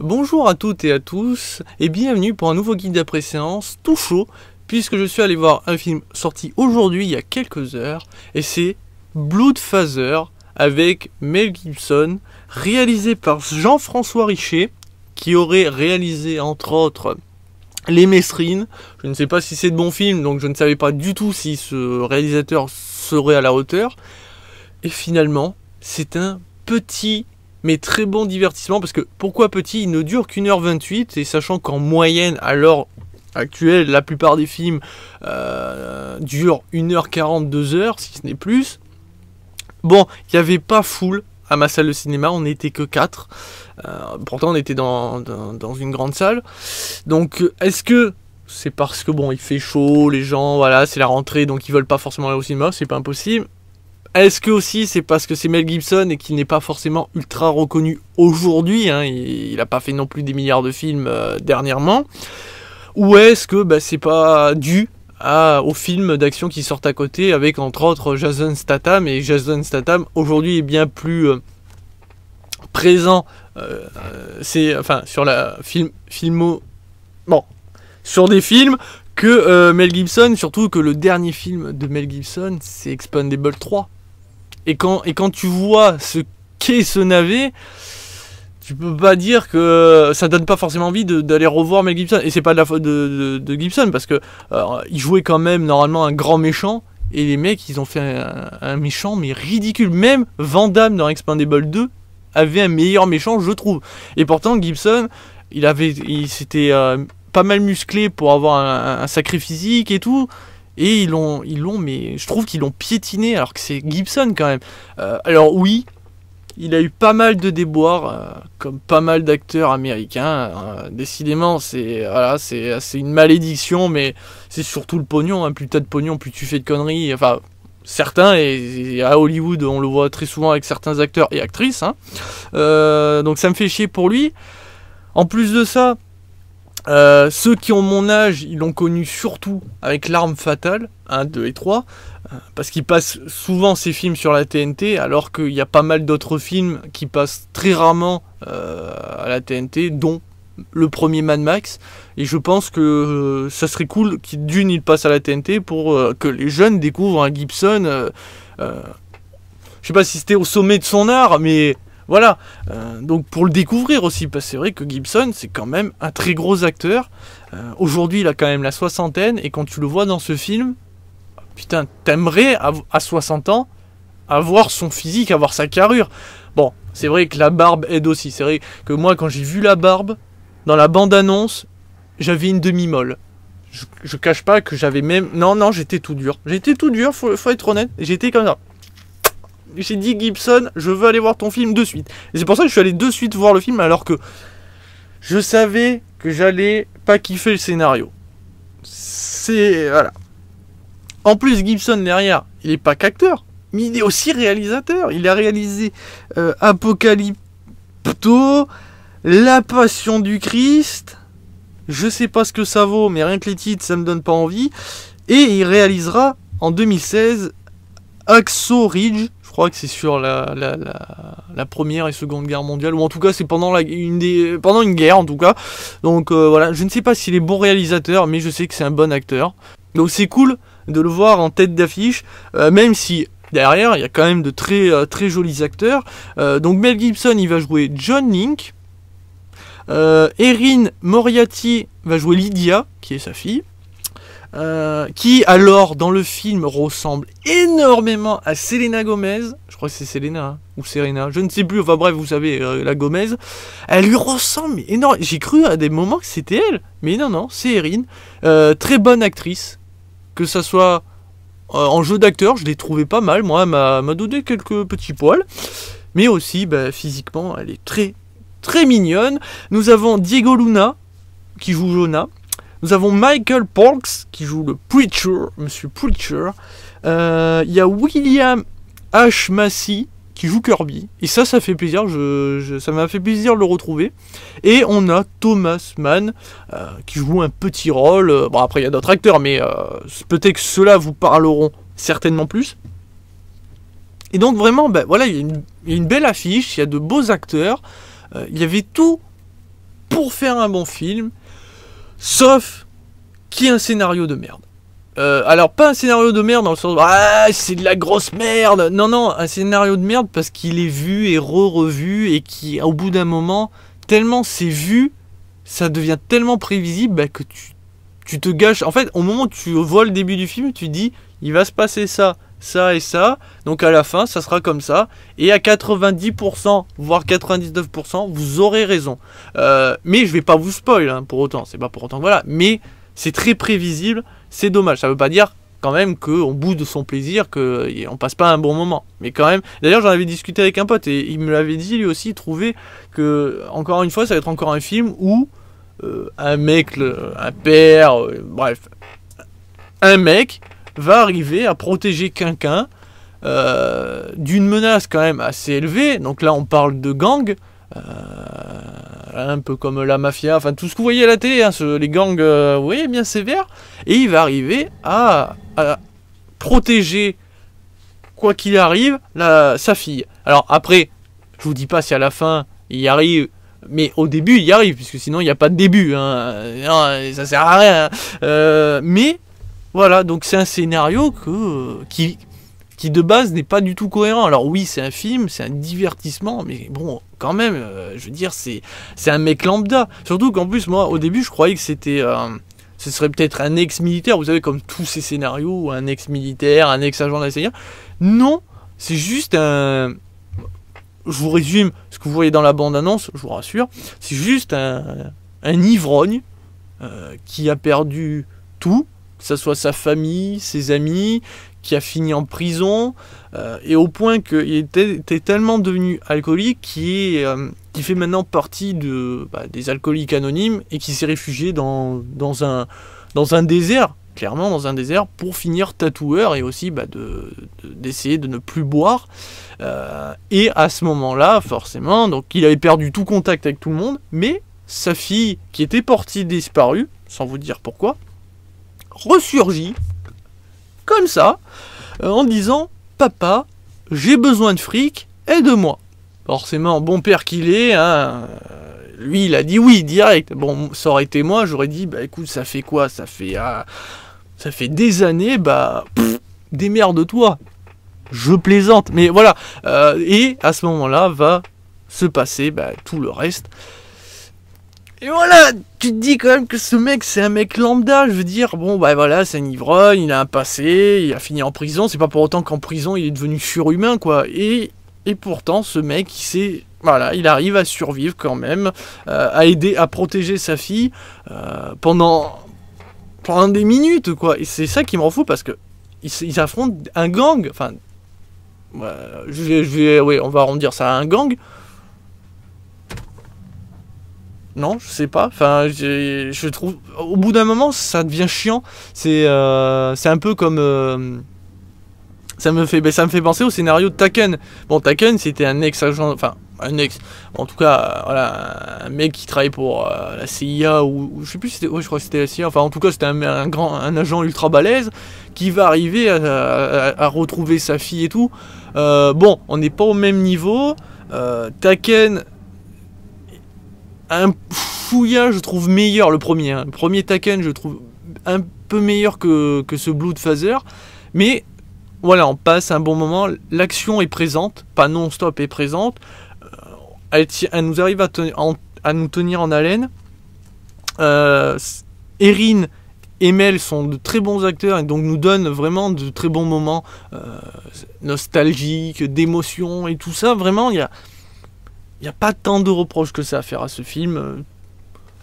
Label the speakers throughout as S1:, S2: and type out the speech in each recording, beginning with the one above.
S1: Bonjour à toutes et à tous, et bienvenue pour un nouveau guide d'après-séance tout chaud, puisque je suis allé voir un film sorti aujourd'hui il y a quelques heures, et c'est Bloodfather avec Mel Gibson, réalisé par Jean-François Richet, qui aurait réalisé entre autres Les Mesrines. Je ne sais pas si c'est de bons films, donc je ne savais pas du tout si ce réalisateur serait à la hauteur. Et finalement, c'est un petit mais très bon divertissement, parce que pourquoi petit? Il ne dure qu'1h28, et sachant qu'en moyenne, à l'heure actuelle, la plupart des films durent 1h40, 2h, si ce n'est plus. Bon, il n'y avait pas foule à ma salle de cinéma, on n'était que 4. Pourtant, on était dans une grande salle. Donc, est-ce que c'est parce que, bon, il fait chaud, les gens, voilà, c'est la rentrée, donc ils veulent pas forcément aller au cinéma, c'est pas impossible. Est-ce que aussi c'est parce que c'est Mel Gibson et qu'il n'est pas forcément ultra reconnu aujourd'hui, hein, il n'a pas fait non plus des milliards de films dernièrement, ou est-ce que c'est pas dû aux films d'action qui sortent à côté avec entre autres Jason Statham, et Jason Statham aujourd'hui est bien plus présent sur la sur des films que Mel Gibson, surtout que le dernier film de Mel Gibson c'est Expendables 3. Et quand tu vois ce qu'est ce navet, tu peux pas dire que ça donne pas forcément envie d'aller revoir Mel Gibson. Et c'est pas de la faute de Gibson, parce que il jouait quand même normalement un grand méchant, et les mecs ils ont fait un méchant mais ridicule. Même Van Damme dans Expendables 2 avait un meilleur méchant, je trouve. Et pourtant Gibson, il s'était pas mal musclé pour avoir un sacré physique et tout. Et mais je trouve qu'ils l'ont piétiné, alors que c'est Gibson quand même. Alors oui, il a eu pas mal de déboires, comme pas mal d'acteurs américains. Décidément, c'est une malédiction, mais c'est surtout le pognon. Hein. Plus t'as de pognon, plus tu fais de conneries. Enfin, certains, et à Hollywood, on le voit très souvent avec certains acteurs et actrices. Hein. Donc ça me fait chier pour lui. En plus de ça, ceux qui ont mon âge, ils l'ont connu surtout avec L'Arme Fatale, 1, 2 et 3, parce qu'ils passent souvent ces films sur la TNT, alors qu'il y a pas mal d'autres films qui passent très rarement à la TNT, dont le premier Mad Max, et je pense que ça serait cool il passe à la TNT pour que les jeunes découvrent un Gibson, je sais pas si c'était au sommet de son art, mais voilà, donc pour le découvrir aussi, parce que c'est vrai que Gibson, c'est quand même un très gros acteur. Aujourd'hui, il a quand même la soixantaine, et quand tu le vois dans ce film, putain, t'aimerais, à 60 ans, avoir son physique, avoir sa carrure. Bon, c'est vrai que la barbe aide aussi. C'est vrai que moi, quand j'ai vu la barbe, dans la bande-annonce, j'avais une demi-molle. Je cache pas que j'avais même... Non, j'étais tout dur. J'étais tout dur, faut être honnête. J'étais comme ça. J'ai dit Gibson, je veux aller voir ton film de suite. Et c'est pour ça que je suis allé de suite voir le film, alors que je savais que j'allais pas kiffer le scénario. Voilà. En plus, Gibson derrière, il est pas qu'acteur, mais il est aussi réalisateur. Il a réalisé Apocalypto, La Passion du Christ. Je sais pas ce que ça vaut, mais rien que les titres, ça me donne pas envie. Et il réalisera en 2016 Hacksaw Ridge. Je crois que c'est sur la première et seconde guerre mondiale, ou en tout cas c'est pendant une guerre en tout cas. Donc voilà, je ne sais pas s'il est bon réalisateur, mais je sais que c'est un bon acteur. Donc c'est cool de le voir en tête d'affiche, même si derrière il y a quand même de très jolis acteurs. Donc Mel Gibson, il va jouer John Link. Erin Moriarty va jouer Lydia, qui est sa fille. Qui alors dans le film ressemble énormément à Selena Gomez. Je crois que c'est Selena, hein, ou Serena, je ne sais plus, enfin bref, vous savez, la Gomez. Elle lui ressemble mais énorme. J'ai cru à des moments que c'était elle, mais non, c'est Erin. Très bonne actrice, que ça soit en jeu d'acteur, je l'ai trouvé pas mal. Moi, elle m'a donné quelques petits poils, mais aussi physiquement elle est très mignonne. Nous avons Diego Luna qui joue Jonah. Nous avons Michael Parks qui joue le Preacher, Monsieur Preacher. Il y a William H. Macy qui joue Kirby. Et ça fait plaisir. Ça m'a fait plaisir de le retrouver. Et on a Thomas Mann qui joue un petit rôle. Bon, après, il y a d'autres acteurs, mais peut-être que ceux-là vous parleront certainement plus. Et donc, vraiment, voilà, il y a une belle affiche. Il y a de beaux acteurs. Il y avait tout pour faire un bon film, sauf qu'il y ait un scénario de merde. Alors pas un scénario de merde dans le sens ah c'est de la grosse merde, non non, un scénario de merde parce qu'il est vu et revu et qui au bout d'un moment tellement c'est vu, ça devient tellement prévisible bah, que tu te gâches. En fait au moment où tu vois le début du film tu te dis il va se passer ça, ça et ça, donc à la fin ça sera comme ça et à 90% voire 99% vous aurez raison. Mais je vais pas vous spoil hein, pour autant, c'est pas pour autant que voilà, mais c'est très prévisible. C'est dommage, ça veut pas dire quand même qu'on boude de son plaisir, qu'on passe pas un bon moment. Mais quand même, d'ailleurs j'en avais discuté avec un pote et il me l'avait dit lui aussi, il trouvait que, encore une fois, ça va être encore un film où un mec, un père, bref, un mec va arriver à protéger quelqu'un d'une menace quand même assez élevée. Donc là on parle de gang. Un peu comme la mafia, enfin tout ce que vous voyez à la télé, hein, les gangs, oui, bien sévères, et il va arriver à protéger, quoi qu'il arrive, sa fille. Alors après, je vous dis pas si à la fin il y arrive, mais au début il y arrive, puisque sinon il n'y a pas de début, hein. Non, ça sert à rien. Hein. Mais voilà, donc c'est un scénario qui de base n'est pas du tout cohérent. Alors oui, c'est un film, c'est un divertissement, mais bon, quand même, je veux dire, c'est un mec lambda. Surtout qu'en plus, moi, au début, je croyais que c'était... ce serait peut-être un ex-militaire, vous savez, comme tous ces scénarios, un ex-militaire, un ex-agent de la CIA. Non, c'est juste un... Je vous résume ce que vous voyez dans la bande-annonce, je vous rassure. C'est juste un ivrogne qui a perdu tout, que ce soit sa famille, ses amis, qui a fini en prison, et au point qu'il était tellement devenu alcoolique qui fait maintenant partie des alcooliques anonymes et qui s'est réfugié dans un désert, clairement dans un désert, pour finir tatoueur et aussi d'essayer de ne plus boire. Et à ce moment-là, forcément, donc il avait perdu tout contact avec tout le monde, mais sa fille, qui était portée disparue, sans vous dire pourquoi, ressurgit comme ça, en disant « Papa, j'ai besoin de fric, aide-moi ». Forcément, bon père qu'il est, hein, lui il a dit oui, direct. Bon, ça aurait été moi, j'aurais dit « Bah écoute, ça fait quoi ? Ça fait des années, démerde-toi ». Je plaisante, mais voilà. Et à ce moment-là, va se passer tout le reste. Et voilà, tu te dis quand même que ce mec, c'est un mec lambda, je veux dire, bon, voilà, c'est un ivrogne, il a un passé, il a fini en prison, c'est pas pour autant qu'en prison, il est devenu surhumain, quoi. Et pourtant, ce mec, il arrive à survivre quand même, à aider, à protéger sa fille, pendant des minutes, quoi. Et c'est ça qui me rend fou, parce que ils affrontent un gang, enfin, on va arrondir ça à un gang. Non, je sais pas. Enfin, je trouve, au bout d'un moment, ça devient chiant. C'est un peu comme ça me fait penser au scénario de Taken. Bon, Taken, c'était un ex-agent, enfin un ex. En tout cas, voilà, un mec qui travaille pour la CIA ou je sais plus. Je crois que c'était la CIA. Enfin, en tout cas, c'était un agent ultra balèze qui va arriver à retrouver sa fille et tout. Bon, on n'est pas au même niveau. Taken. Un fouillage, je trouve meilleur, le premier. Hein. Le premier Taken, je trouve un peu meilleur que ce Bloodfather. Mais voilà, on passe un bon moment. L'action est présente, pas non-stop, est présente. Elle nous arrive à nous tenir en haleine. Erin et Mel sont de très bons acteurs et donc nous donnent vraiment de très bons moments nostalgiques, d'émotions et tout ça. Vraiment, il n'y a pas tant de reproches que ça à faire à ce film.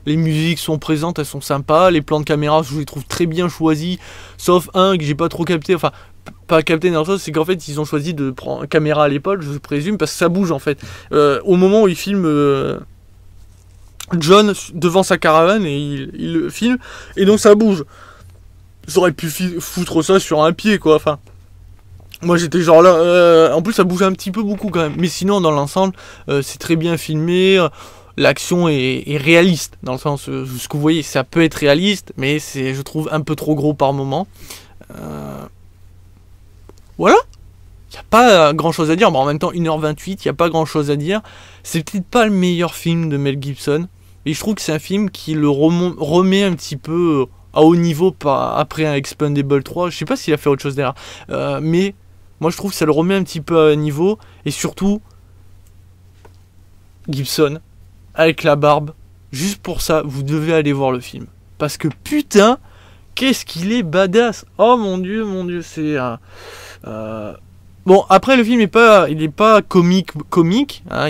S1: Les musiques sont présentes, elles sont sympas. Les plans de caméra, je les trouve très bien choisis. Sauf un que j'ai pas trop capté. Enfin, pas capté dans le sens, c'est qu'en fait, ils ont choisi de prendre une caméra à l'épaule, je présume, parce que ça bouge en fait. Au moment où ils filment John devant sa caravane, et il le filme, et donc ça bouge. Ils auraient pu foutre ça sur un pied, quoi. Enfin. Moi j'étais genre là, en plus ça bouge un petit peu beaucoup quand même, mais sinon dans l'ensemble c'est très bien filmé, l'action est réaliste, dans le sens, ce que vous voyez ça peut être réaliste, mais c'est je trouve un peu trop gros par moment. Voilà, il n'y a pas grand chose à dire, bon, en même temps 1h28, il n'y a pas grand chose à dire, c'est peut-être pas le meilleur film de Mel Gibson, Et je trouve que c'est un film qui le remet un petit peu à haut niveau après un Expendables 3. Je sais pas s'il a fait autre chose derrière. Mais moi je trouve que ça le remet un petit peu à niveau. Et surtout, Gibson, avec la barbe. Juste pour ça, vous devez aller voir le film. Parce que putain, qu'est-ce qu'il est badass. Oh mon dieu, c'est... Bon, après le film il est pas comique. Hein,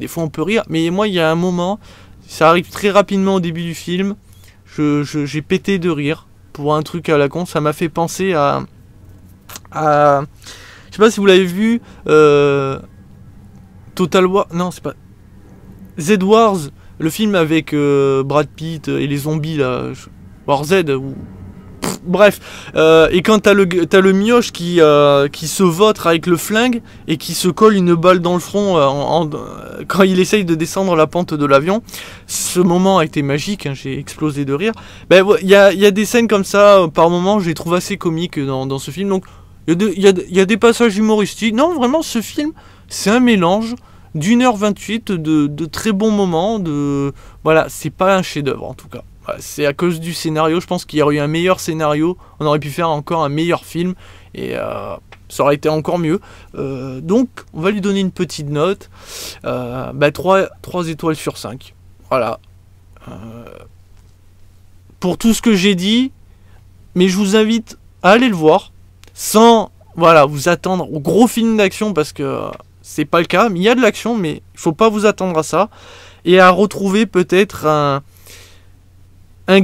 S1: des fois on peut rire. Mais moi il y a un moment, ça arrive très rapidement au début du film. J'ai pété de rire pour un truc à la con. Ça m'a fait penser à je sais pas si vous l'avez vu. Total War... Non, c'est pas... Z Wars, le film avec Brad Pitt et les zombies là, War Z ou bref, et quand t'as le mioche qui se vautre avec le flingue et qui se colle une balle dans le front quand il essaye de descendre la pente de l'avion, ce moment a été magique, hein, j'ai explosé de rire. Ben il y a des scènes comme ça par moment, je les trouve assez comiques dans ce film. Donc il y a des passages humoristiques. Non, vraiment ce film, c'est un mélange d'1h28 de très bons moments. Voilà, c'est pas un chef-d'œuvre en tout cas. C'est à cause du scénario. Je pense qu'il y aurait eu un meilleur scénario, on aurait pu faire encore un meilleur film et ça aurait été encore mieux. Donc on va lui donner une petite note, 3 étoiles sur 5. Voilà, pour tout ce que j'ai dit. Mais je vous invite à aller le voir sans vous attendre au gros film d'action, parce que c'est pas le cas. Mais il y a de l'action, mais il faut pas vous attendre à ça, et à retrouver peut-être un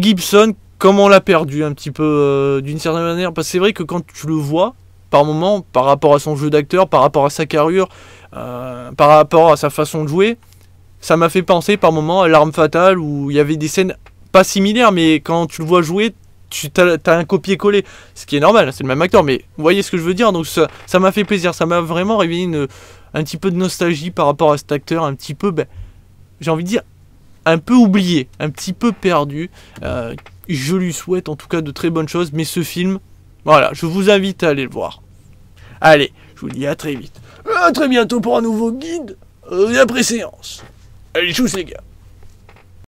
S1: Gibson comme on l'a perdu un petit peu d'une certaine manière. Parce que c'est vrai que quand tu le vois par moment, par rapport à son jeu d'acteur, par rapport à sa carrure, par rapport à sa façon de jouer, ça m'a fait penser par moment à L'Arme Fatale, où il y avait des scènes pas similaires, mais quand tu le vois jouer, t'as un copier-coller, ce qui est normal, c'est le même acteur, mais vous voyez ce que je veux dire. Donc ça m'a fait plaisir, ça m'a vraiment réveillé un petit peu de nostalgie par rapport à cet acteur, un petit peu, j'ai envie de dire, un peu oublié, un petit peu perdu. Je lui souhaite en tout cas de très bonnes choses, mais ce film, voilà, je vous invite à aller le voir. Allez, je vous dis à très vite. À très bientôt pour un nouveau guide d'après séance. Allez, tchuss les gars.